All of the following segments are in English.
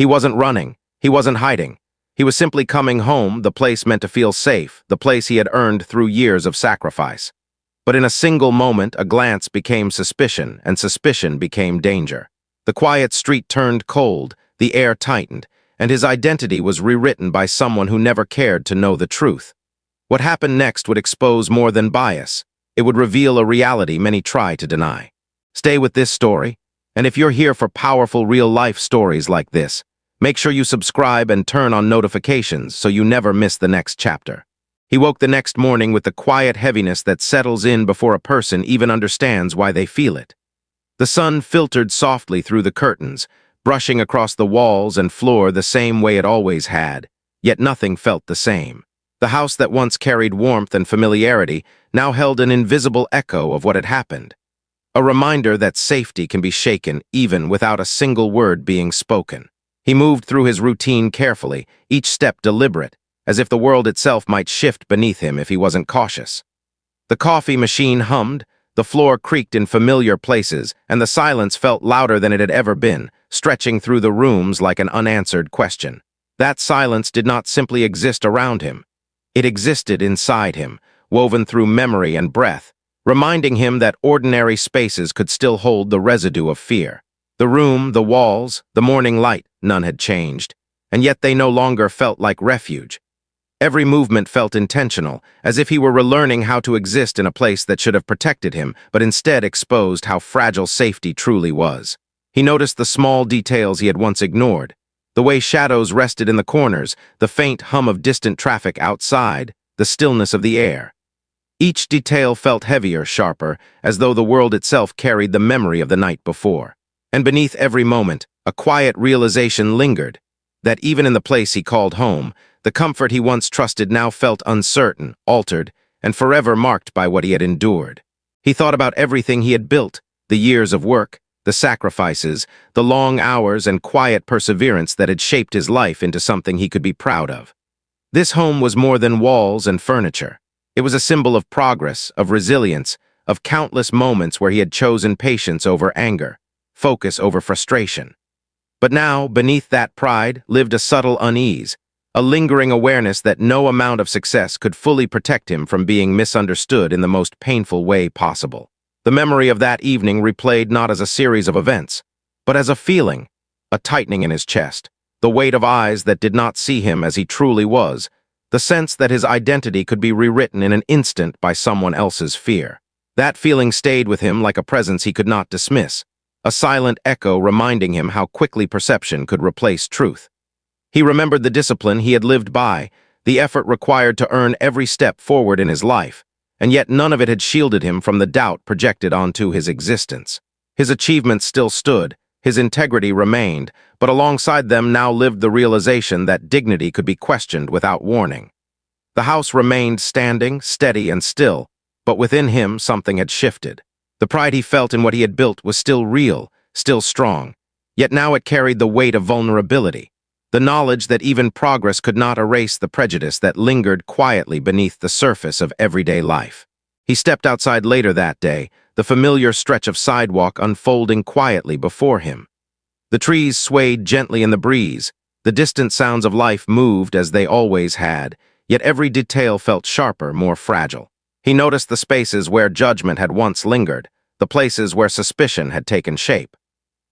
He wasn't running. He wasn't hiding. He was simply coming home, the place meant to feel safe, the place he had earned through years of sacrifice. But in a single moment, a glance became suspicion, and suspicion became danger. The quiet street turned cold, the air tightened, and his identity was rewritten by someone who never cared to know the truth. What happened next would expose more than bias. It would reveal a reality many try to deny. Stay with this story, and if you're here for powerful real-life stories like this, make sure you subscribe and turn on notifications so you never miss the next chapter. He woke the next morning with the quiet heaviness that settles in before a person even understands why they feel it. The sun filtered softly through the curtains, brushing across the walls and floor the same way it always had, yet nothing felt the same. The house that once carried warmth and familiarity now held an invisible echo of what had happened. A reminder that safety can be shaken even without a single word being spoken. He moved through his routine carefully, each step deliberate, as if the world itself might shift beneath him if he wasn't cautious. The coffee machine hummed, the floor creaked in familiar places, and the silence felt louder than it had ever been, stretching through the rooms like an unanswered question. That silence did not simply exist around him. It existed inside him, woven through memory and breath, reminding him that ordinary spaces could still hold the residue of fear. The room, the walls, the morning light, none had changed, and yet they no longer felt like refuge. Every movement felt intentional, as if he were relearning how to exist in a place that should have protected him, but instead exposed how fragile safety truly was. He noticed the small details he had once ignored, the way shadows rested in the corners, the faint hum of distant traffic outside, the stillness of the air. Each detail felt heavier, sharper, as though the world itself carried the memory of the night before. And beneath every moment, a quiet realization lingered, that even in the place he called home, the comfort he once trusted now felt uncertain, altered, and forever marked by what he had endured. He thought about everything he had built, the years of work, the sacrifices, the long hours and quiet perseverance that had shaped his life into something he could be proud of. This home was more than walls and furniture. It was a symbol of progress, of resilience, of countless moments where he had chosen patience over anger, focus over frustration. But now, beneath that pride, lived a subtle unease, a lingering awareness that no amount of success could fully protect him from being misunderstood in the most painful way possible. The memory of that evening replayed not as a series of events, but as a feeling, a tightening in his chest, the weight of eyes that did not see him as he truly was, the sense that his identity could be rewritten in an instant by someone else's fear. That feeling stayed with him like a presence he could not dismiss, a silent echo reminding him how quickly perception could replace truth. He remembered the discipline he had lived by, the effort required to earn every step forward in his life, and yet none of it had shielded him from the doubt projected onto his existence. His achievements still stood, his integrity remained, but alongside them now lived the realization that dignity could be questioned without warning. The house remained standing, steady and still, but within him something had shifted. The pride he felt in what he had built was still real, still strong, yet now it carried the weight of vulnerability, the knowledge that even progress could not erase the prejudice that lingered quietly beneath the surface of everyday life. He stepped outside later that day, the familiar stretch of sidewalk unfolding quietly before him. The trees swayed gently in the breeze, the distant sounds of life moved as they always had, yet every detail felt sharper, more fragile. He noticed the spaces where judgment had once lingered, the places where suspicion had taken shape.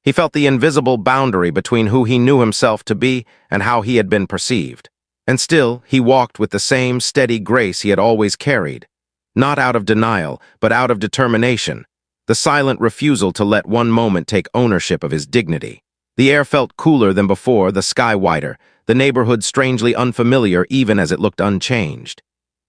He felt the invisible boundary between who he knew himself to be and how he had been perceived. And still, he walked with the same steady grace he had always carried, not out of denial, but out of determination, the silent refusal to let one moment take ownership of his dignity. The air felt cooler than before, the sky wider, the neighborhood strangely unfamiliar even as it looked unchanged.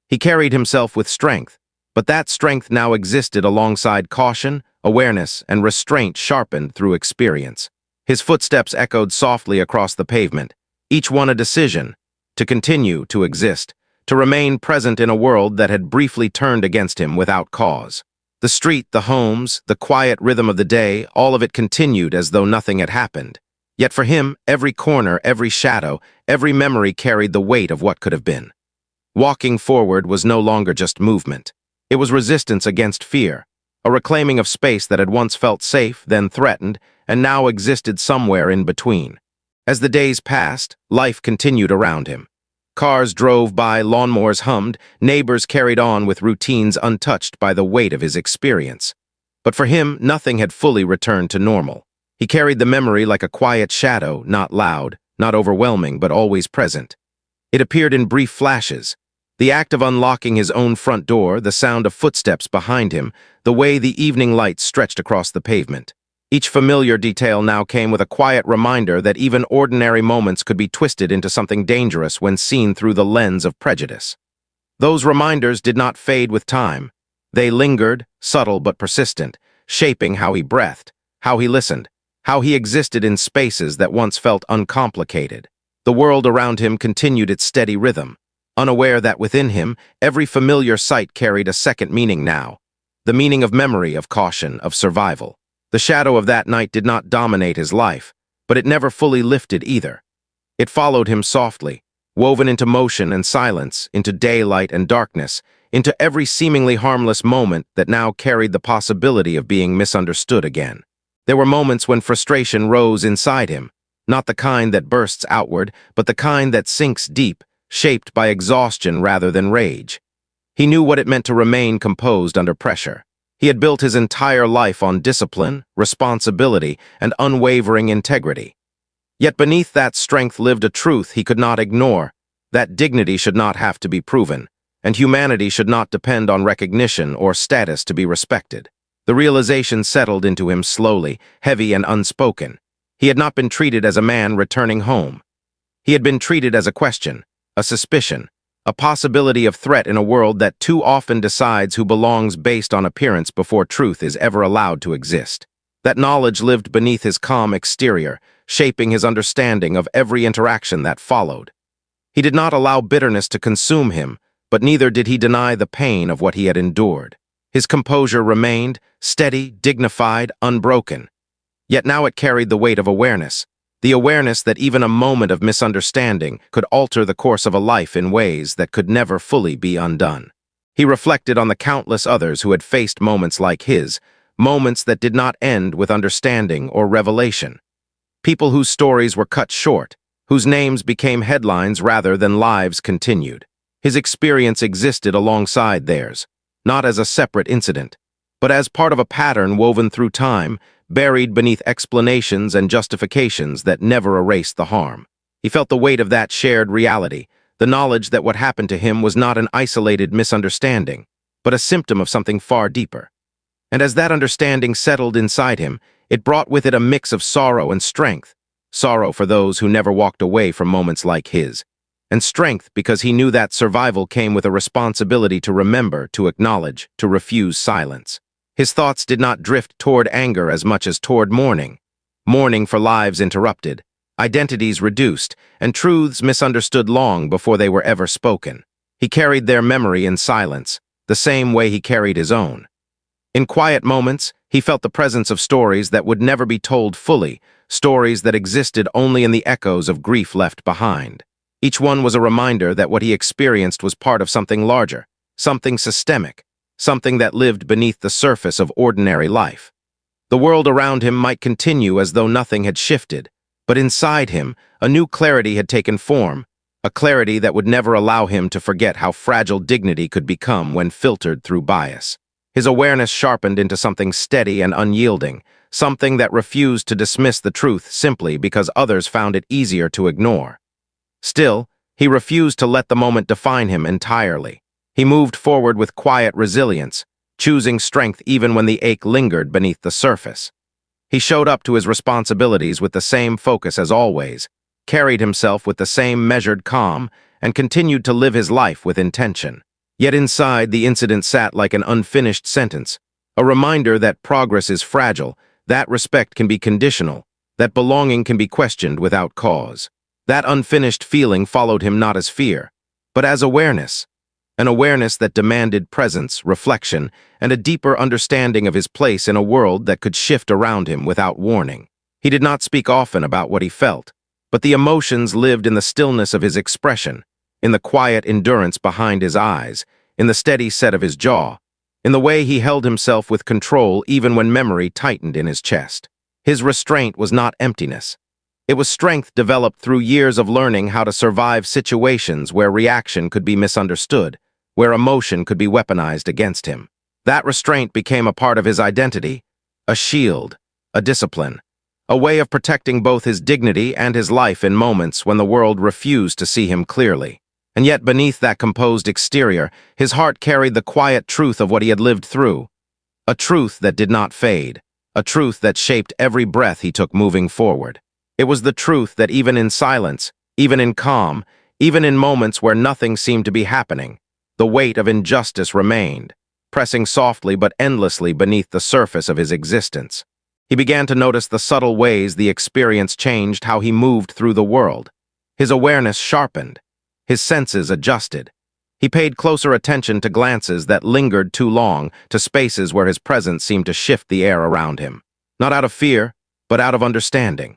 He carried himself with strength, but that strength now existed alongside caution, awareness, and restraint sharpened through experience. His footsteps echoed softly across the pavement, each one a decision, to continue to exist, to remain present in a world that had briefly turned against him without cause. The street, the homes, the quiet rhythm of the day, all of it continued as though nothing had happened. Yet for him, every corner, every shadow, every memory carried the weight of what could have been. Walking forward was no longer just movement. It was resistance against fear, a reclaiming of space that had once felt safe, then threatened, and now existed somewhere in between. As the days passed, life continued around him. Cars drove by, lawnmowers hummed, neighbors carried on with routines untouched by the weight of his experience. But for him, nothing had fully returned to normal. He carried the memory like a quiet shadow, not loud, not overwhelming, but always present. It appeared in brief flashes. The act of unlocking his own front door, the sound of footsteps behind him, the way the evening light stretched across the pavement. Each familiar detail now came with a quiet reminder that even ordinary moments could be twisted into something dangerous when seen through the lens of prejudice. Those reminders did not fade with time. They lingered, subtle but persistent, shaping how he breathed, how he listened, how he existed in spaces that once felt uncomplicated. The world around him continued its steady rhythm, unaware that within him, every familiar sight carried a second meaning now. The meaning of memory, of caution, of survival. The shadow of that night did not dominate his life, but it never fully lifted either. It followed him softly, woven into motion and silence, into daylight and darkness, into every seemingly harmless moment that now carried the possibility of being misunderstood again. There were moments when frustration rose inside him, not the kind that bursts outward, but the kind that sinks deep, shaped by exhaustion rather than rage. He knew what it meant to remain composed under pressure. He had built his entire life on discipline, responsibility, and unwavering integrity. Yet beneath that strength lived a truth he could not ignore, that dignity should not have to be proven, and humanity should not depend on recognition or status to be respected. The realization settled into him slowly, heavy and unspoken. He had not been treated as a man returning home. He had been treated as a question, a suspicion, a possibility of threat in a world that too often decides who belongs based on appearance before truth is ever allowed to exist. That knowledge lived beneath his calm exterior, shaping his understanding of every interaction that followed. He did not allow bitterness to consume him, but neither did he deny the pain of what he had endured. His composure remained, steady, dignified, unbroken. Yet now it carried the weight of awareness, the awareness that even a moment of misunderstanding could alter the course of a life in ways that could never fully be undone. He reflected on the countless others who had faced moments like his, moments that did not end with understanding or revelation. People whose stories were cut short, whose names became headlines rather than lives continued. His experience existed alongside theirs, not as a separate incident, but as part of a pattern woven through time, buried beneath explanations and justifications that never erased the harm. He felt the weight of that shared reality, the knowledge that what happened to him was not an isolated misunderstanding, but a symptom of something far deeper. And as that understanding settled inside him, it brought with it a mix of sorrow and strength. Sorrow for those who never walked away from moments like his, and strength because he knew that survival came with a responsibility to remember, to acknowledge, to refuse silence. His thoughts did not drift toward anger as much as toward mourning. Mourning for lives interrupted, identities reduced, and truths misunderstood long before they were ever spoken. He carried their memory in silence, the same way he carried his own. In quiet moments, he felt the presence of stories that would never be told fully, stories that existed only in the echoes of grief left behind. Each one was a reminder that what he experienced was part of something larger, something systemic, something that lived beneath the surface of ordinary life. The world around him might continue as though nothing had shifted, but inside him, a new clarity had taken form, a clarity that would never allow him to forget how fragile dignity could become when filtered through bias. His awareness sharpened into something steady and unyielding, something that refused to dismiss the truth simply because others found it easier to ignore. Still, he refused to let the moment define him entirely. He moved forward with quiet resilience, choosing strength even when the ache lingered beneath the surface. He showed up to his responsibilities with the same focus as always, carried himself with the same measured calm, and continued to live his life with intention. Yet inside, the incident sat like an unfinished sentence, a reminder that progress is fragile, that respect can be conditional, that belonging can be questioned without cause. That unfinished feeling followed him not as fear, but as awareness. An awareness that demanded presence, reflection, and a deeper understanding of his place in a world that could shift around him without warning. He did not speak often about what he felt, but the emotions lived in the stillness of his expression, in the quiet endurance behind his eyes, in the steady set of his jaw, in the way he held himself with control even when memory tightened in his chest. His restraint was not emptiness. It was strength developed through years of learning how to survive situations where reaction could be misunderstood, where emotion could be weaponized against him. That restraint became a part of his identity, a shield, a discipline, a way of protecting both his dignity and his life in moments when the world refused to see him clearly. And yet beneath that composed exterior, his heart carried the quiet truth of what he had lived through, a truth that did not fade, a truth that shaped every breath he took moving forward. It was the truth that even in silence, even in calm, even in moments where nothing seemed to be happening, the weight of injustice remained, pressing softly but endlessly beneath the surface of his existence. He began to notice the subtle ways the experience changed how he moved through the world. His awareness sharpened, his senses adjusted. He paid closer attention to glances that lingered too long, to spaces where his presence seemed to shift the air around him. Not out of fear, but out of understanding.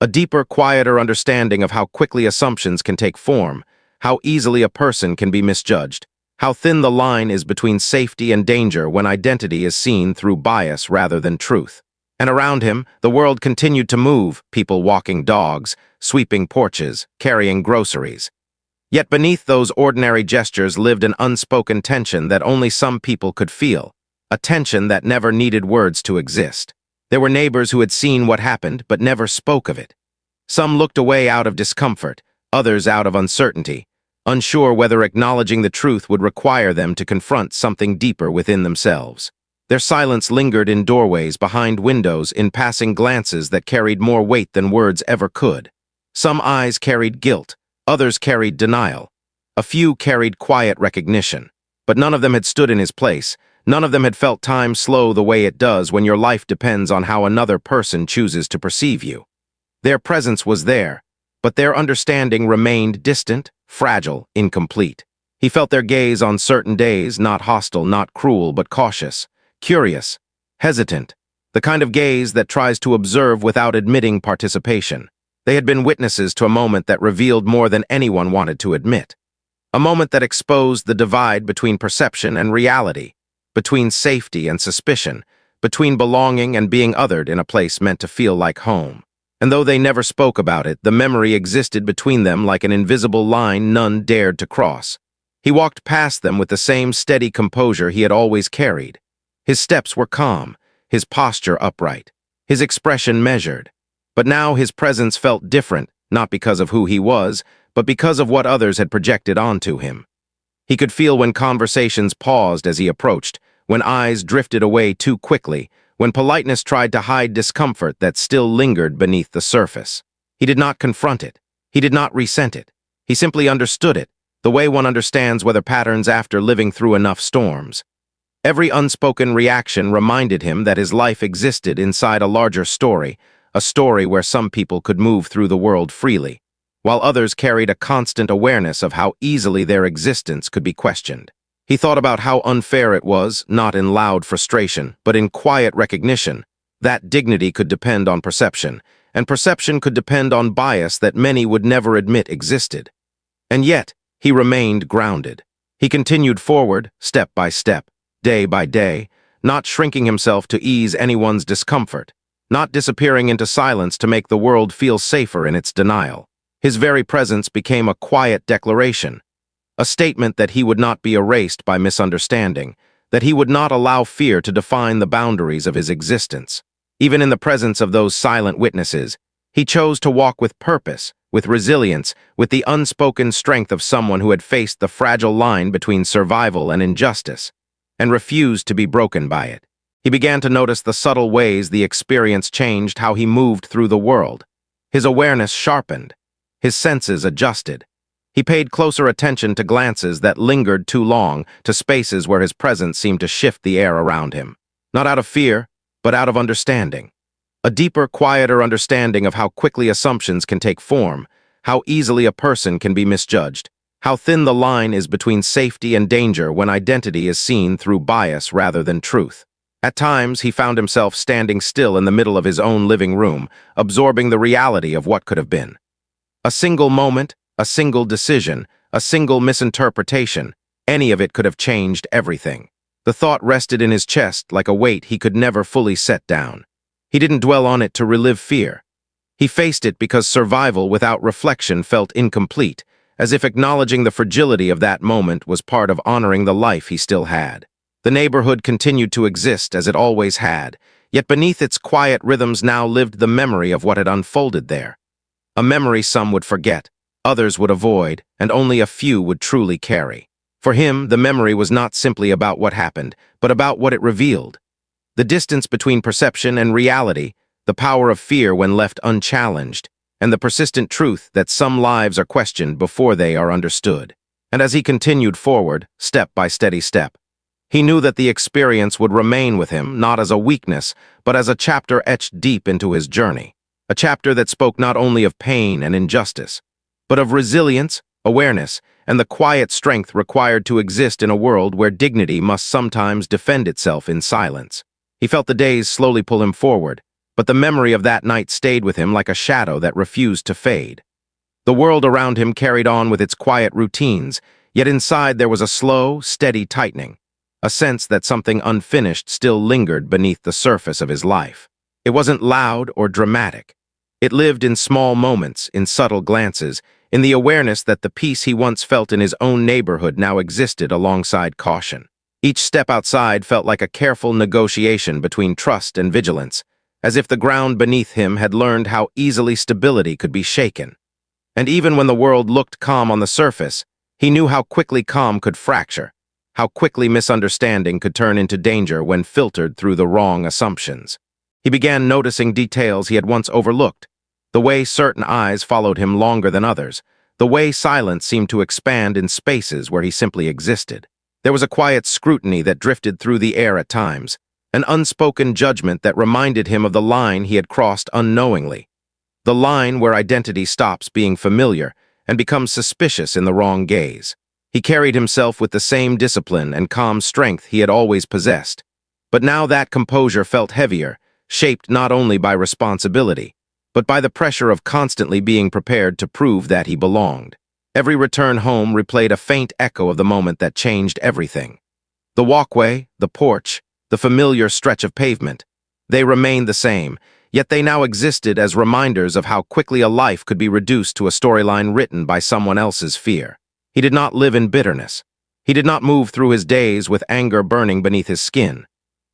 A deeper, quieter understanding of how quickly assumptions can take form, how easily a person can be misjudged, how thin the line is between safety and danger when identity is seen through bias rather than truth. And around him, the world continued to move, people walking dogs, sweeping porches, carrying groceries. Yet beneath those ordinary gestures lived an unspoken tension that only some people could feel, a tension that never needed words to exist. There were neighbors who had seen what happened but never spoke of it. Some looked away out of discomfort, others out of uncertainty, unsure whether acknowledging the truth would require them to confront something deeper within themselves. Their silence lingered in doorways, behind windows, in passing glances that carried more weight than words ever could. Some eyes carried guilt, others carried denial. A few carried quiet recognition. But none of them had stood in his place. None of them had felt time slow the way it does when your life depends on how another person chooses to perceive you. Their presence was there, but their understanding remained distant, fragile, incomplete. He felt their gaze on certain days, not hostile, not cruel, but cautious, curious, hesitant, the kind of gaze that tries to observe without admitting participation. They had been witnesses to a moment that revealed more than anyone wanted to admit. A moment that exposed the divide between perception and reality, between safety and suspicion, between belonging and being othered in a place meant to feel like home. And though they never spoke about it, the memory existed between them like an invisible line none dared to cross. He walked past them with the same steady composure he had always carried. His steps were calm, his posture upright, his expression measured. But now his presence felt different, not because of who he was, but because of what others had projected onto him. He could feel when conversations paused as he approached, when eyes drifted away too quickly, when politeness tried to hide discomfort that still lingered beneath the surface. He did not confront it. He did not resent it. He simply understood it, the way one understands weather patterns after living through enough storms. Every unspoken reaction reminded him that his life existed inside a larger story, a story where some people could move through the world freely, while others carried a constant awareness of how easily their existence could be questioned. He thought about how unfair it was, not in loud frustration, but in quiet recognition, that dignity could depend on perception, and perception could depend on bias that many would never admit existed. And yet, he remained grounded. He continued forward, step by step, day by day, not shrinking himself to ease anyone's discomfort, not disappearing into silence to make the world feel safer in its denial. His very presence became a quiet declaration, a statement that he would not be erased by misunderstanding, that he would not allow fear to define the boundaries of his existence. Even in the presence of those silent witnesses, he chose to walk with purpose, with resilience, with the unspoken strength of someone who had faced the fragile line between survival and injustice, and refused to be broken by it. He began to notice the subtle ways the experience changed how he moved through the world. His awareness sharpened, his senses adjusted. He paid closer attention to glances that lingered too long, to spaces where his presence seemed to shift the air around him. Not out of fear, but out of understanding. A deeper, quieter understanding of how quickly assumptions can take form, how easily a person can be misjudged, how thin the line is between safety and danger when identity is seen through bias rather than truth. At times, he found himself standing still in the middle of his own living room, absorbing the reality of what could have been. A single moment, a single decision, a single misinterpretation, any of it could have changed everything. The thought rested in his chest like a weight he could never fully set down. He didn't dwell on it to relive fear. He faced it because survival without reflection felt incomplete, as if acknowledging the fragility of that moment was part of honoring the life he still had. The neighborhood continued to exist as it always had, yet beneath its quiet rhythms now lived the memory of what had unfolded there. A memory some would forget, others would avoid, and only a few would truly carry. For him, the memory was not simply about what happened, but about what it revealed. The distance between perception and reality, the power of fear when left unchallenged, and the persistent truth that some lives are questioned before they are understood. And as he continued forward, step by steady step, he knew that the experience would remain with him not as a weakness, but as a chapter etched deep into his journey. A chapter that spoke not only of pain and injustice, but of resilience, awareness, and the quiet strength required to exist in a world where dignity must sometimes defend itself in silence. He felt the days slowly pull him forward, but the memory of that night stayed with him like a shadow that refused to fade. The world around him carried on with its quiet routines, yet inside there was a slow, steady tightening, a sense that something unfinished still lingered beneath the surface of his life. It wasn't loud or dramatic. It lived in small moments, in subtle glances, in the awareness that the peace he once felt in his own neighborhood now existed alongside caution. Each step outside felt like a careful negotiation between trust and vigilance, as if the ground beneath him had learned how easily stability could be shaken. And even when the world looked calm on the surface, he knew how quickly calm could fracture, how quickly misunderstanding could turn into danger when filtered through the wrong assumptions. He began noticing details he had once overlooked, the way certain eyes followed him longer than others, the way silence seemed to expand in spaces where he simply existed. There was a quiet scrutiny that drifted through the air at times, an unspoken judgment that reminded him of the line he had crossed unknowingly, the line where identity stops being familiar and becomes suspicious in the wrong gaze. He carried himself with the same discipline and calm strength he had always possessed, but now that composure felt heavier, shaped not only by responsibility, but by the pressure of constantly being prepared to prove that he belonged. Every return home replayed a faint echo of the moment that changed everything. The walkway, the porch, the familiar stretch of pavement, they remained the same, yet they now existed as reminders of how quickly a life could be reduced to a storyline written by someone else's fear. He did not live in bitterness. He did not move through his days with anger burning beneath his skin.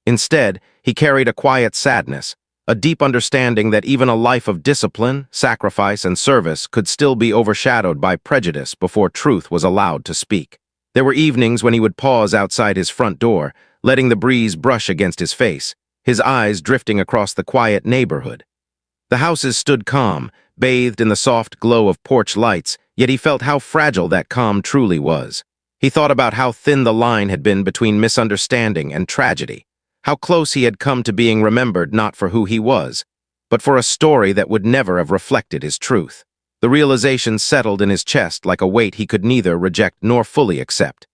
Instead, he carried a quiet sadness, a deep understanding that even a life of discipline, sacrifice, and service could still be overshadowed by prejudice before truth was allowed to speak. There were evenings when he would pause outside his front door, letting the breeze brush against his face, his eyes drifting across the quiet neighborhood. The houses stood calm, bathed in the soft glow of porch lights, yet he felt how fragile that calm truly was. He thought about how thin the line had been between misunderstanding and tragedy, how close he had come to being remembered not for who he was, but for a story that would never have reflected his truth. The realization settled in his chest like a weight he could neither reject nor fully accept.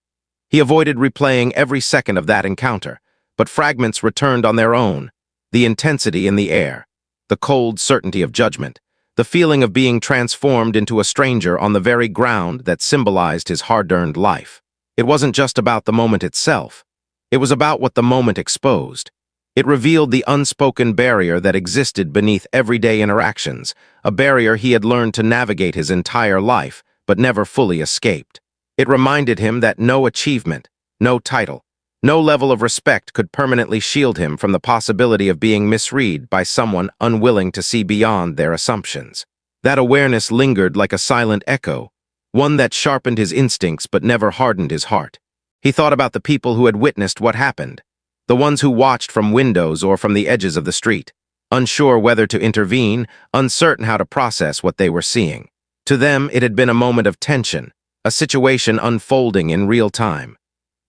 He avoided replaying every second of that encounter, but fragments returned on their own, the intensity in the air, the cold certainty of judgment, the feeling of being transformed into a stranger on the very ground that symbolized his hard-earned life. It wasn't just about the moment itself. It was about what the moment exposed. It revealed the unspoken barrier that existed beneath everyday interactions, a barrier he had learned to navigate his entire life, but never fully escaped. It reminded him that no achievement, no title, no level of respect could permanently shield him from the possibility of being misread by someone unwilling to see beyond their assumptions. That awareness lingered like a silent echo, one that sharpened his instincts but never hardened his heart. He thought about the people who had witnessed what happened, the ones who watched from windows or from the edges of the street, unsure whether to intervene, uncertain how to process what they were seeing. To them, it had been a moment of tension, a situation unfolding in real time.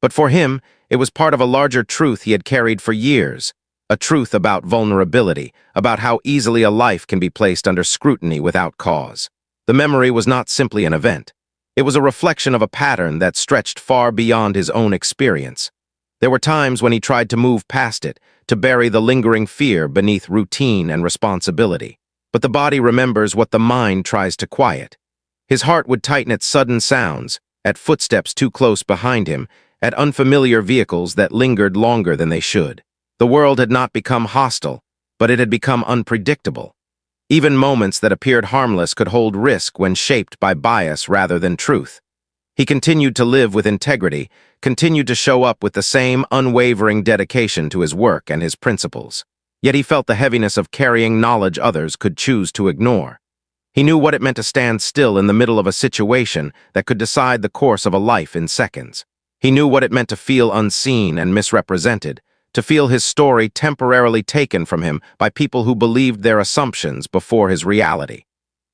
But for him, it was part of a larger truth he had carried for years, a truth about vulnerability, about how easily a life can be placed under scrutiny without cause. The memory was not simply an event. It was a reflection of a pattern that stretched far beyond his own experience. There were times when he tried to move past it, to bury the lingering fear beneath routine and responsibility. But the body remembers what the mind tries to quiet. His heart would tighten at sudden sounds, at footsteps too close behind him, at unfamiliar vehicles that lingered longer than they should. The world had not become hostile, but it had become unpredictable. Even moments that appeared harmless could hold risk when shaped by bias rather than truth. He continued to live with integrity, continued to show up with the same unwavering dedication to his work and his principles. Yet he felt the heaviness of carrying knowledge others could choose to ignore. He knew what it meant to stand still in the middle of a situation that could decide the course of a life in seconds. He knew what it meant to feel unseen and misrepresented, to feel his story temporarily taken from him by people who believed their assumptions before his reality.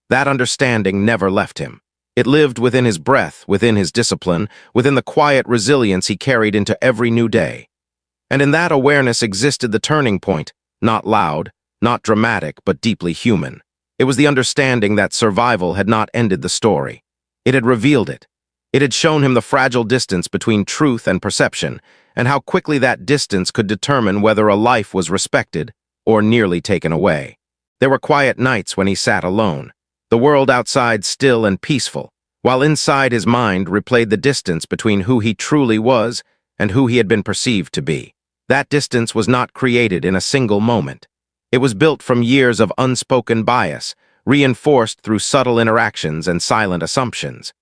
That understanding never left him. It lived within his breath, within his discipline, within the quiet resilience he carried into every new day. And in that awareness existed the turning point, not loud, not dramatic, but deeply human. It was the understanding that survival had not ended the story. It had revealed it. It had shown him the fragile distance between truth and perception, and how quickly that distance could determine whether a life was respected or nearly taken away. There were quiet nights when he sat alone, the world outside still and peaceful, while inside his mind replayed the distance between who he truly was and who he had been perceived to be. That distance was not created in a single moment. It was built from years of unspoken bias, reinforced through subtle interactions and silent assumptions.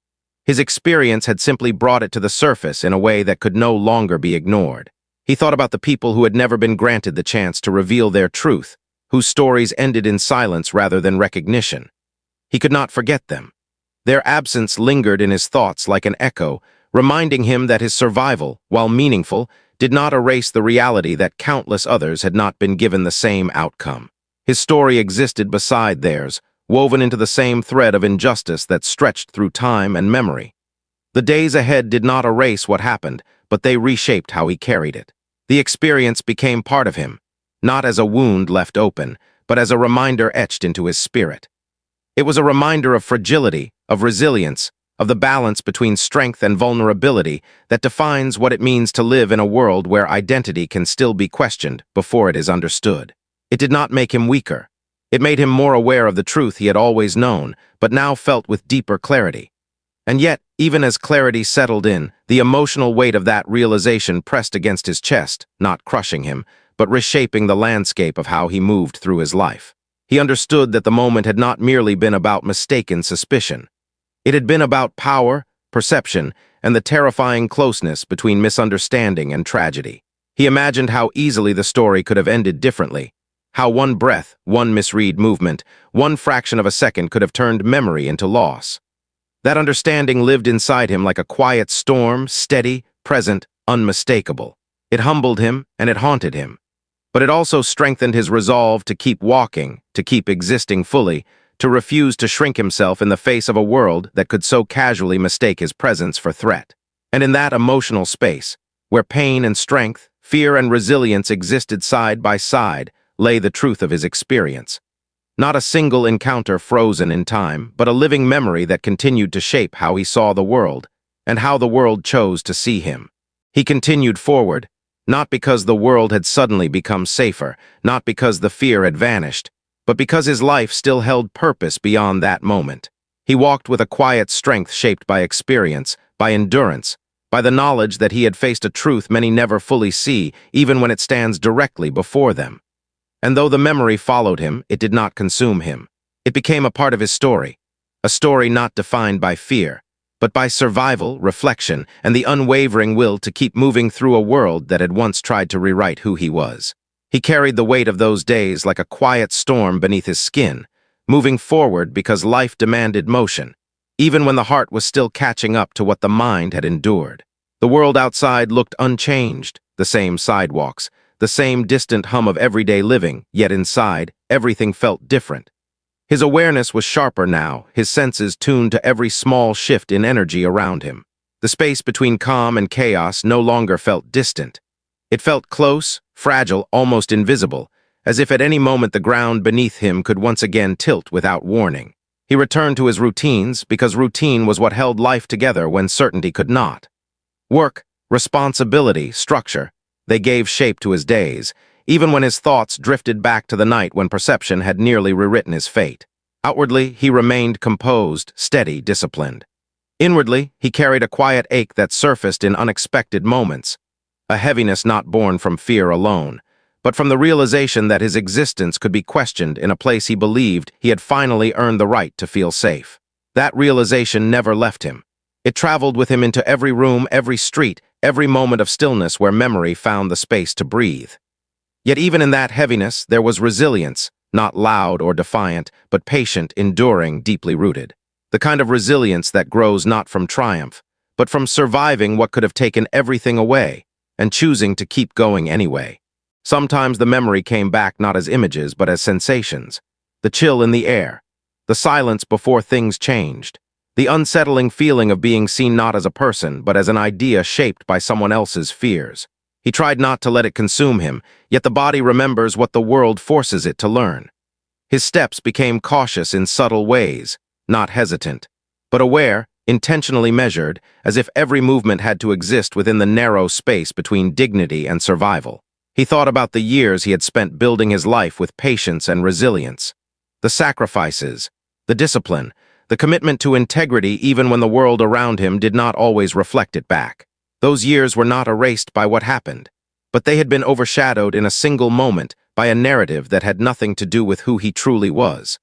His experience had simply brought it to the surface in a way that could no longer be ignored. He thought about the people who had never been granted the chance to reveal their truth, whose stories ended in silence rather than recognition. He could not forget them. Their absence lingered in his thoughts like an echo, reminding him that his survival, while meaningful, did not erase the reality that countless others had not been given the same outcome. His story existed beside theirs, woven into the same thread of injustice that stretched through time and memory. The days ahead did not erase what happened, but they reshaped how he carried it. The experience became part of him, not as a wound left open, but as a reminder etched into his spirit. It was a reminder of fragility, of resilience, of the balance between strength and vulnerability that defines what it means to live in a world where identity can still be questioned before it is understood. It did not make him weaker. It made him more aware of the truth he had always known, but now felt with deeper clarity. And yet, even as clarity settled in, the emotional weight of that realization pressed against his chest, not crushing him, but reshaping the landscape of how he moved through his life. He understood that the moment had not merely been about mistaken suspicion. It had been about power, perception, and the terrifying closeness between misunderstanding and tragedy. He imagined how easily the story could have ended differently, how one breath, one misread movement, one fraction of a second could have turned memory into loss. That understanding lived inside him like a quiet storm, steady, present, unmistakable. It humbled him and it haunted him. But it also strengthened his resolve to keep walking, to keep existing fully, to refuse to shrink himself in the face of a world that could so casually mistake his presence for threat. And in that emotional space, where pain and strength, fear and resilience existed side by side, lay the truth of his experience. Not a single encounter frozen in time, but a living memory that continued to shape how he saw the world, and how the world chose to see him. He continued forward, not because the world had suddenly become safer, not because the fear had vanished, but because his life still held purpose beyond that moment. He walked with a quiet strength shaped by experience, by endurance, by the knowledge that he had faced a truth many never fully see, even when it stands directly before them. And though the memory followed him, it did not consume him. It became a part of his story, a story not defined by fear, but by survival, reflection, and the unwavering will to keep moving through a world that had once tried to rewrite who he was. He carried the weight of those days like a quiet storm beneath his skin, moving forward because life demanded motion, even when the heart was still catching up to what the mind had endured. The world outside looked unchanged, the same sidewalks, the same distant hum of everyday living, yet inside, everything felt different. His awareness was sharper now, his senses tuned to every small shift in energy around him. The space between calm and chaos no longer felt distant. It felt close, fragile, almost invisible, as if at any moment the ground beneath him could once again tilt without warning. He returned to his routines because routine was what held life together when certainty could not. Work, responsibility, structure, they gave shape to his days, even when his thoughts drifted back to the night when perception had nearly rewritten his fate. Outwardly, he remained composed, steady, disciplined. Inwardly, he carried a quiet ache that surfaced in unexpected moments, a heaviness not born from fear alone, but from the realization that his existence could be questioned in a place he believed he had finally earned the right to feel safe. That realization never left him. It traveled with him into every room, every street, every moment of stillness where memory found the space to breathe. Yet even in that heaviness, there was resilience, not loud or defiant, but patient, enduring, deeply rooted. The kind of resilience that grows not from triumph, but from surviving what could have taken everything away, and choosing to keep going anyway. Sometimes the memory came back not as images, but as sensations. The chill in the air, the silence before things changed, the unsettling feeling of being seen not as a person, but as an idea shaped by someone else's fears. He tried not to let it consume him, yet the body remembers what the world forces it to learn. His steps became cautious in subtle ways, not hesitant, but aware, intentionally measured, as if every movement had to exist within the narrow space between dignity and survival. He thought about the years he had spent building his life with patience and resilience. The sacrifices, the discipline, the commitment to integrity even when the world around him did not always reflect it back. Those years were not erased by what happened, but they had been overshadowed in a single moment by a narrative that had nothing to do with who he truly was.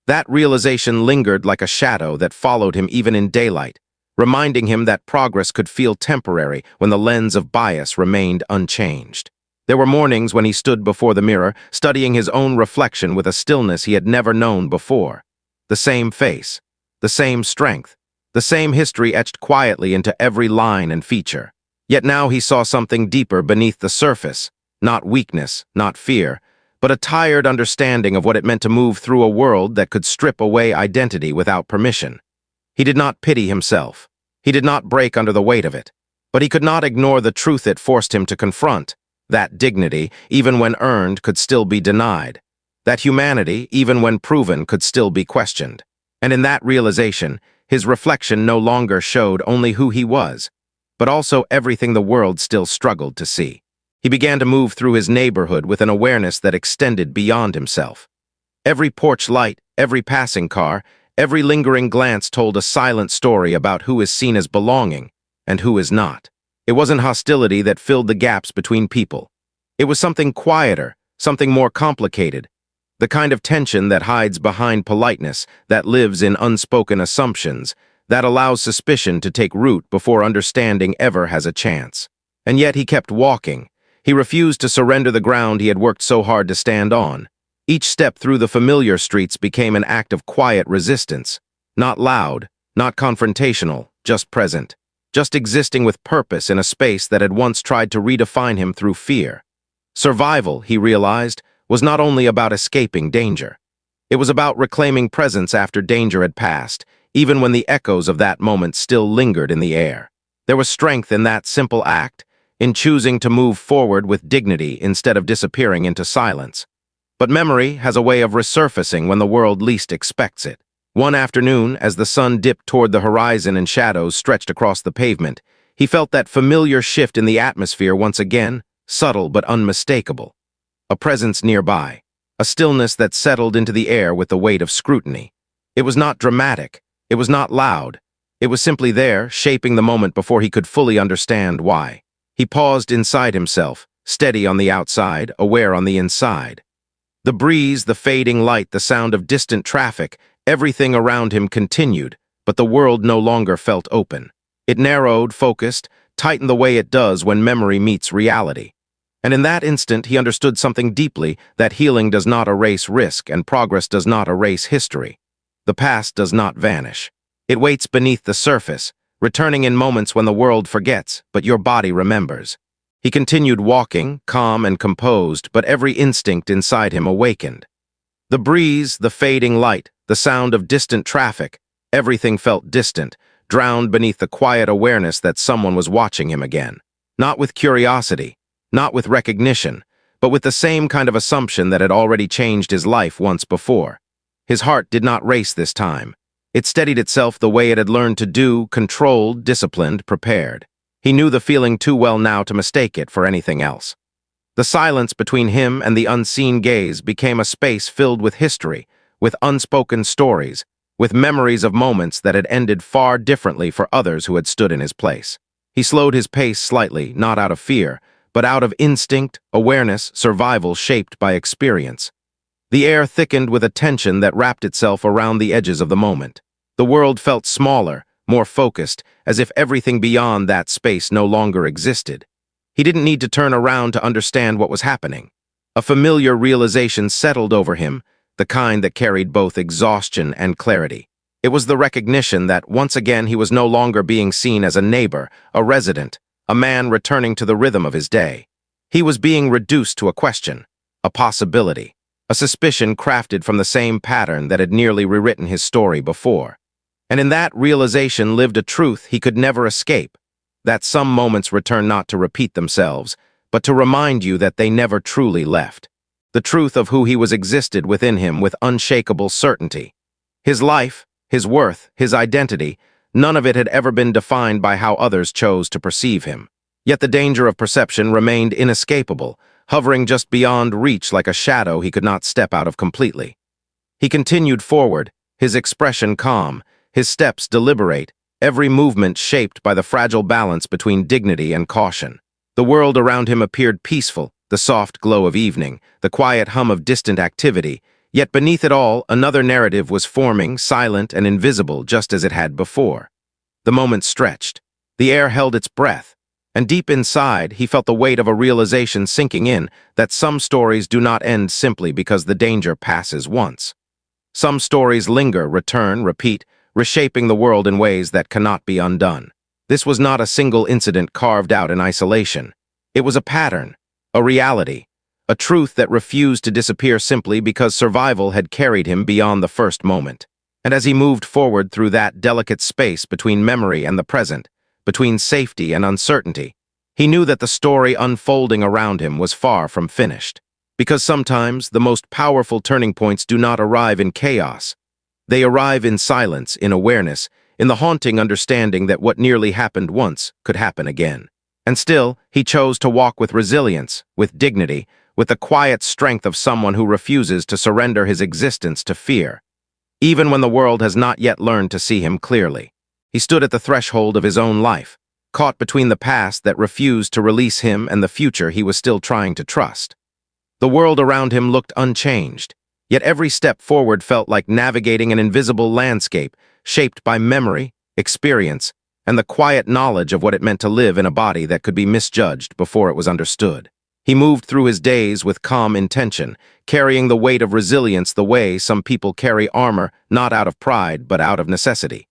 That realization lingered like a shadow that followed him even in daylight, reminding him that progress could feel temporary when the lens of bias remained unchanged. There were mornings when he stood before the mirror, studying his own reflection with a stillness he had never known before. The same face, the same strength, the same history etched quietly into every line and feature. Yet now he saw something deeper beneath the surface, not weakness, not fear, but a tired understanding of what it meant to move through a world that could strip away identity without permission. He did not pity himself. He did not break under the weight of it. But he could not ignore the truth it forced him to confront. That dignity, even when earned, could still be denied. That humanity, even when proven, could still be questioned. And in that realization, his reflection no longer showed only who he was, but also everything the world still struggled to see. He began to move through his neighborhood with an awareness that extended beyond himself. Every porch light, every passing car, every lingering glance told a silent story about who is seen as belonging and who is not. It wasn't hostility that filled the gaps between people. It was something quieter, something more complicated, the kind of tension that hides behind politeness, that lives in unspoken assumptions, that allows suspicion to take root before understanding ever has a chance. And yet he kept walking. He refused to surrender the ground he had worked so hard to stand on. Each step through the familiar streets became an act of quiet resistance. Not loud, not confrontational, just present. Just existing with purpose in a space that had once tried to redefine him through fear. Survival, he realized, was not only about escaping danger. It was about reclaiming presence after danger had passed, even when the echoes of that moment still lingered in the air. There was strength in that simple act, in choosing to move forward with dignity instead of disappearing into silence. But memory has a way of resurfacing when the world least expects it. One afternoon, as the sun dipped toward the horizon and shadows stretched across the pavement, he felt that familiar shift in the atmosphere once again, subtle but unmistakable. A presence nearby, a stillness that settled into the air with the weight of scrutiny. It was not dramatic, it was not loud. It was simply there, shaping the moment before he could fully understand why. He paused inside himself, steady on the outside, aware on the inside. The breeze, the fading light, the sound of distant traffic, everything around him continued, but the world no longer felt open. It narrowed, focused, tightened the way it does when memory meets reality. And in that instant, he understood something deeply, that healing does not erase risk and progress does not erase history. The past does not vanish. It waits beneath the surface, returning in moments when the world forgets, but your body remembers. He continued walking, calm and composed, but every instinct inside him awakened. The breeze, the fading light, the sound of distant traffic, everything felt distant, drowned beneath the quiet awareness that someone was watching him again. Not with curiosity, not with recognition, but with the same kind of assumption that had already changed his life once before. His heart did not race this time. It steadied itself the way it had learned to do, controlled, disciplined, prepared. He knew the feeling too well now to mistake it for anything else. The silence between him and the unseen gaze became a space filled with history, with unspoken stories, with memories of moments that had ended far differently for others who had stood in his place. He slowed his pace slightly, not out of fear, but out of instinct, awareness, survival shaped by experience. The air thickened with a tension that wrapped itself around the edges of the moment. The world felt smaller, more focused, as if everything beyond that space no longer existed. He didn't need to turn around to understand what was happening. A familiar realization settled over him, the kind that carried both exhaustion and clarity. It was the recognition that once again he was no longer being seen as a neighbor, a resident, a man returning to the rhythm of his day. He was being reduced to a question, a possibility, a suspicion crafted from the same pattern that had nearly rewritten his story before. And in that realization lived a truth he could never escape, that some moments return not to repeat themselves, but to remind you that they never truly left. The truth of who he was existed within him with unshakable certainty. His life, his worth, his identity, none of it had ever been defined by how others chose to perceive him. Yet the danger of perception remained inescapable, hovering just beyond reach like a shadow he could not step out of completely. He continued forward, his expression calm, his steps deliberate, every movement shaped by the fragile balance between dignity and caution. The world around him appeared peaceful, the soft glow of evening, the quiet hum of distant activity, yet beneath it all, another narrative was forming, silent and invisible just as it had before. The moment stretched. The air held its breath, and deep inside, he felt the weight of a realization sinking in that some stories do not end simply because the danger passes once. Some stories linger, return, repeat, reshaping the world in ways that cannot be undone. This was not a single incident carved out in isolation. It was a pattern, a reality, a truth that refused to disappear simply because survival had carried him beyond the first moment. And as he moved forward through that delicate space between memory and the present, between safety and uncertainty, he knew that the story unfolding around him was far from finished. Because sometimes the most powerful turning points do not arrive in chaos. They arrive in silence, in awareness, in the haunting understanding that what nearly happened once could happen again. And still, he chose to walk with resilience, with dignity, with the quiet strength of someone who refuses to surrender his existence to fear. Even when the world has not yet learned to see him clearly. He stood at the threshold of his own life, caught between the past that refused to release him and the future he was still trying to trust. The world around him looked unchanged, yet every step forward felt like navigating an invisible landscape shaped by memory, experience, and the quiet knowledge of what it meant to live in a body that could be misjudged before it was understood. He moved through his days with calm intention, carrying the weight of resilience the way some people carry armor, not out of pride, but out of necessity.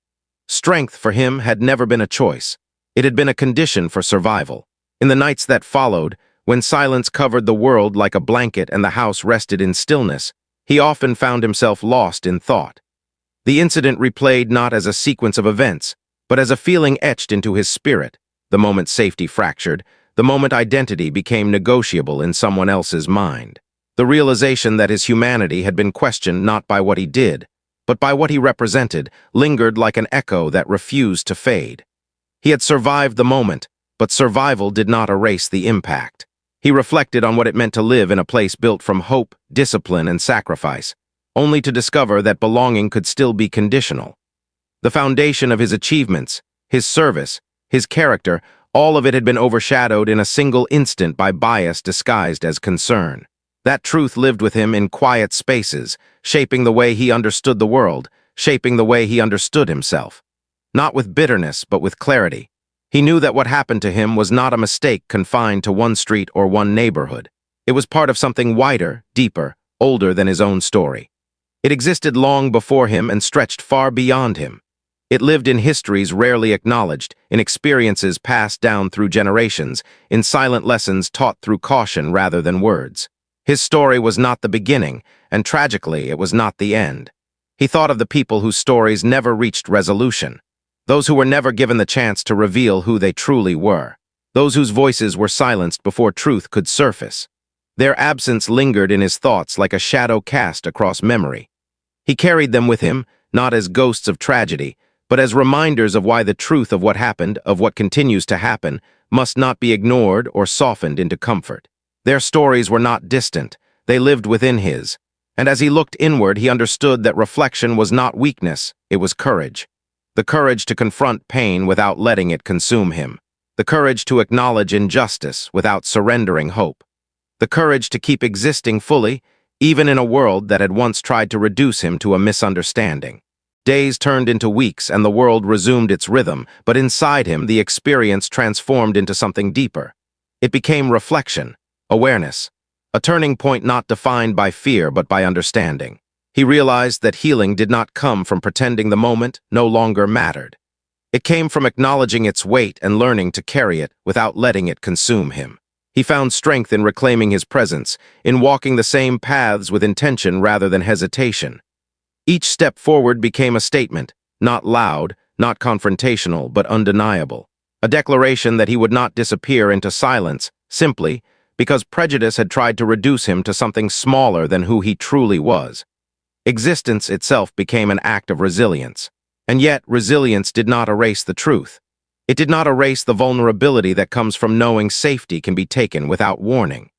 Strength for him had never been a choice. It had been a condition for survival. In the nights that followed, when silence covered the world like a blanket and the house rested in stillness, he often found himself lost in thought. The incident replayed not as a sequence of events, but as a feeling etched into his spirit, the moment safety fractured, the moment identity became negotiable in someone else's mind. The realization that his humanity had been questioned not by what he did, but by what he represented, lingered like an echo that refused to fade. He had survived the moment, but survival did not erase the impact. He reflected on what it meant to live in a place built from hope, discipline, and sacrifice, only to discover that belonging could still be conditional. The foundation of his achievements, his service, his character, all of it had been overshadowed in a single instant by bias disguised as concern. That truth lived with him in quiet spaces, shaping the way he understood the world, shaping the way he understood himself. Not with bitterness, but with clarity. He knew that what happened to him was not a mistake confined to one street or one neighborhood. It was part of something wider, deeper, older than his own story. It existed long before him and stretched far beyond him. It lived in histories rarely acknowledged, in experiences passed down through generations, in silent lessons taught through caution rather than words. His story was not the beginning, and tragically, it was not the end. He thought of the people whose stories never reached resolution, those who were never given the chance to reveal who they truly were, those whose voices were silenced before truth could surface. Their absence lingered in his thoughts like a shadow cast across memory. He carried them with him, not as ghosts of tragedy, but as reminders of why the truth of what happened, of what continues to happen, must not be ignored or softened into comfort. Their stories were not distant, they lived within his, and as he looked inward he understood that reflection was not weakness, it was courage. The courage to confront pain without letting it consume him. the courage to acknowledge injustice without surrendering hope, the courage to keep existing fully, even in a world that had once tried to reduce him to a misunderstanding. Days turned into weeks and the world resumed its rhythm, but inside him the experience transformed into something deeper. It became reflection, awareness, a turning point not defined by fear but by understanding. He realized that healing did not come from pretending the moment no longer mattered. It came from acknowledging its weight and learning to carry it without letting it consume him. He found strength in reclaiming his presence, in walking the same paths with intention rather than hesitation. Each step forward became a statement, not loud, not confrontational, but undeniable. A declaration that he would not disappear into silence, simply because prejudice had tried to reduce him to something smaller than who he truly was. Existence itself became an act of resilience. And yet, resilience did not erase the truth. It did not erase the vulnerability that comes from knowing safety can be taken without warning.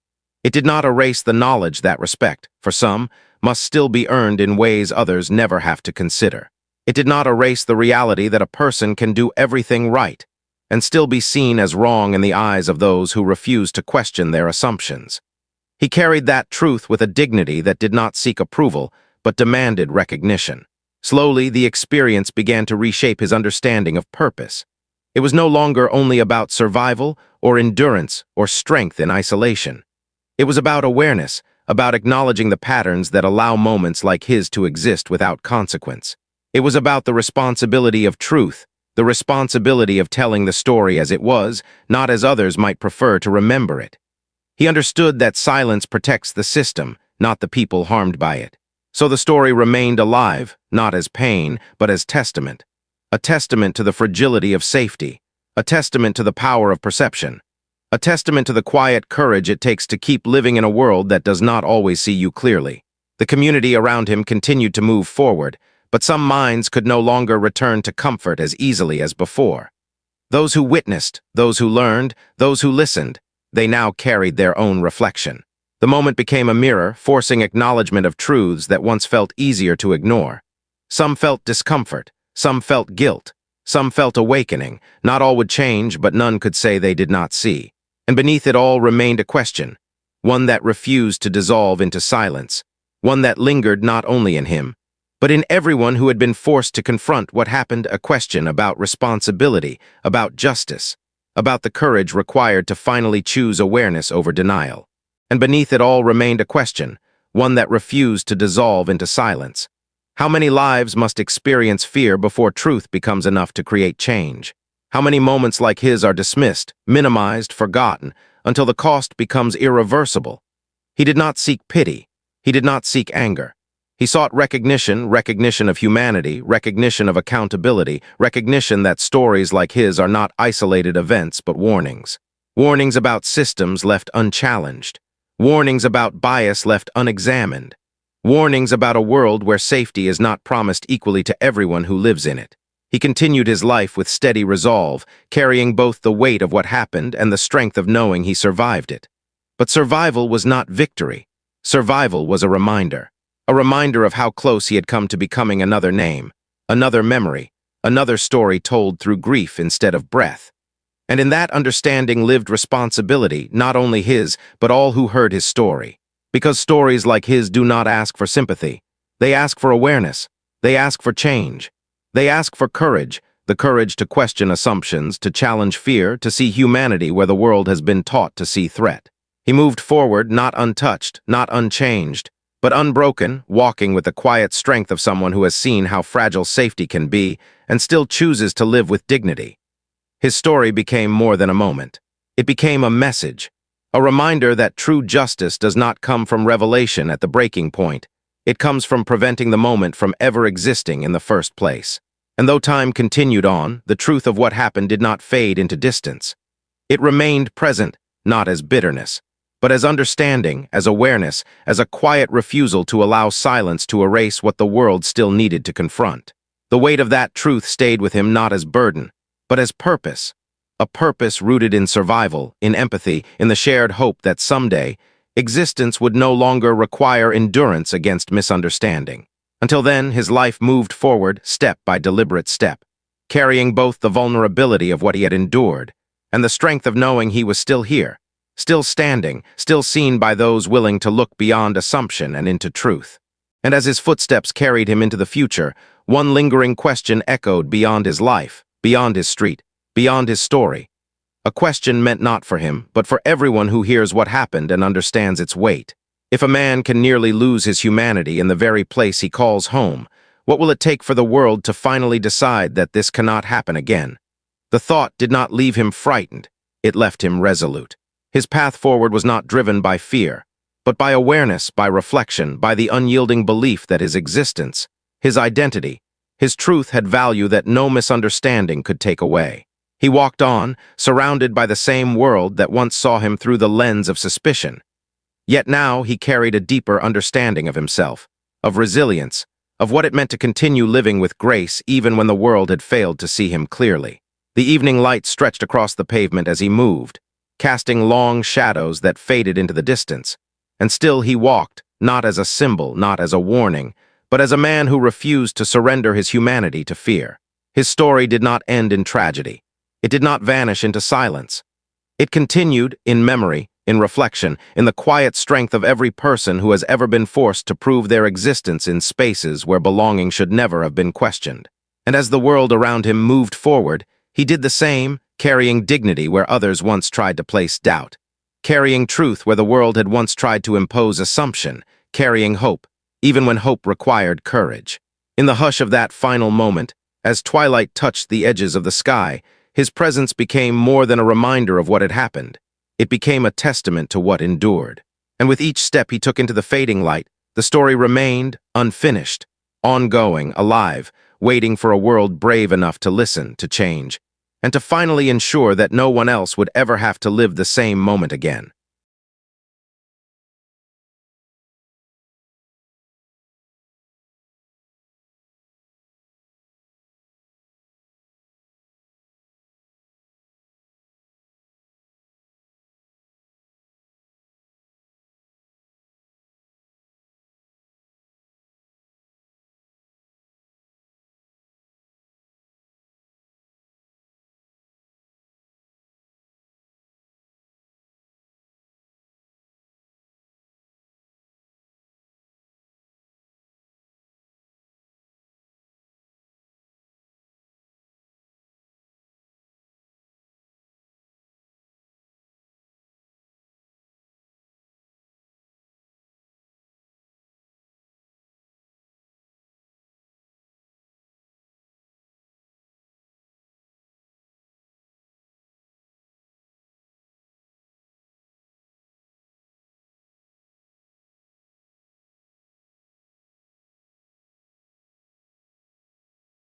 It did not erase the knowledge that respect, for some, must still be earned in ways others never have to consider. It did not erase the reality that a person can do everything right and still be seen as wrong in the eyes of those who refuse to question their assumptions. He carried that truth with a dignity that did not seek approval, but demanded recognition. Slowly, the experience began to reshape his understanding of purpose. It was no longer only about survival or endurance or strength in isolation. It was about awareness, about acknowledging the patterns that allow moments like his to exist without consequence. It was about the responsibility of truth, the responsibility of telling the story as it was, not as others might prefer to remember it. He understood that silence protects the system, not the people harmed by it. So the story remained alive, not as pain, but as testament. A testament to the fragility of safety, a testament to the power of perception, a testament to the quiet courage it takes to keep living in a world that does not always see you clearly. The community around him continued to move forward, but some minds could no longer return to comfort as easily as before. Those who witnessed, those who learned, those who listened, they now carried their own reflection. The moment became a mirror, forcing acknowledgement of truths that once felt easier to ignore. Some felt discomfort, some felt guilt, some felt awakening. Not all would change, but none could say they did not see. And beneath it all remained a question, one that refused to dissolve into silence, one that lingered not only in him, but in everyone who had been forced to confront what happened, a question about responsibility, about justice, about the courage required to finally choose awareness over denial. And beneath it all remained a question, one that refused to dissolve into silence. How many lives must experience fear before truth becomes enough to create change? How many moments like his are dismissed, minimized, forgotten, until the cost becomes irreversible? He did not seek pity. He did not seek anger. He sought recognition, recognition of humanity, recognition of accountability, recognition that stories like his are not isolated events but warnings. Warnings about systems left unchallenged. Warnings about bias left unexamined. Warnings about a world where safety is not promised equally to everyone who lives in it. He continued his life with steady resolve, carrying both the weight of what happened and the strength of knowing he survived it. But survival was not victory. Survival was a reminder of how close he had come to becoming another name, another memory, another story told through grief instead of breath. And in that understanding lived responsibility, not only his, but all who heard his story. Because stories like his do not ask for sympathy. They ask for awareness. They ask for change. They ask for courage, the courage to question assumptions, to challenge fear, to see humanity where the world has been taught to see threat. He moved forward, not untouched, not unchanged, but unbroken, walking with the quiet strength of someone who has seen how fragile safety can be and still chooses to live with dignity. His story became more than a moment. It became a message, a reminder that true justice does not come from revelation at the breaking point. It comes from preventing the moment from ever existing in the first place. And though time continued on, the truth of what happened did not fade into distance. It remained present, not as bitterness, but as understanding, as awareness, as a quiet refusal to allow silence to erase what the world still needed to confront. The weight of that truth stayed with him not as burden, but as purpose. A purpose rooted in survival, in empathy, in the shared hope that someday, existence would no longer require endurance against misunderstanding. Until then, his life moved forward, step by deliberate step, carrying both the vulnerability of what he had endured and the strength of knowing he was still here, still standing, still seen by those willing to look beyond assumption and into truth. And as his footsteps carried him into the future, one lingering question echoed beyond his life, beyond his street, beyond his story. A question meant not for him, but for everyone who hears what happened and understands its weight. If a man can nearly lose his humanity in the very place he calls home, what will it take for the world to finally decide that this cannot happen again? The thought did not leave him frightened. It left him resolute. His path forward was not driven by fear, but by awareness, by reflection, by the unyielding belief that his existence, his identity, his truth had value that no misunderstanding could take away. He walked on, surrounded by the same world that once saw him through the lens of suspicion. Yet now he carried a deeper understanding of himself, of resilience, of what it meant to continue living with grace even when the world had failed to see him clearly. The evening light stretched across the pavement as he moved, casting long shadows that faded into the distance. And still he walked, not as a symbol, not as a warning, but as a man who refused to surrender his humanity to fear. His story did not end in tragedy. It did not vanish into silence. It continued in memory, in reflection, in the quiet strength of every person who has ever been forced to prove their existence in spaces where belonging should never have been questioned. And as the world around him moved forward, he did the same, carrying dignity where others once tried to place doubt, carrying truth where the world had once tried to impose assumption, carrying hope, even when hope required courage. In the hush of that final moment, as twilight touched the edges of the sky, his presence became more than a reminder of what had happened. It became a testament to what endured. And with each step he took into the fading light, the story remained unfinished, ongoing, alive, waiting for a world brave enough to listen, to change, and to finally ensure that no one else would ever have to live the same moment again.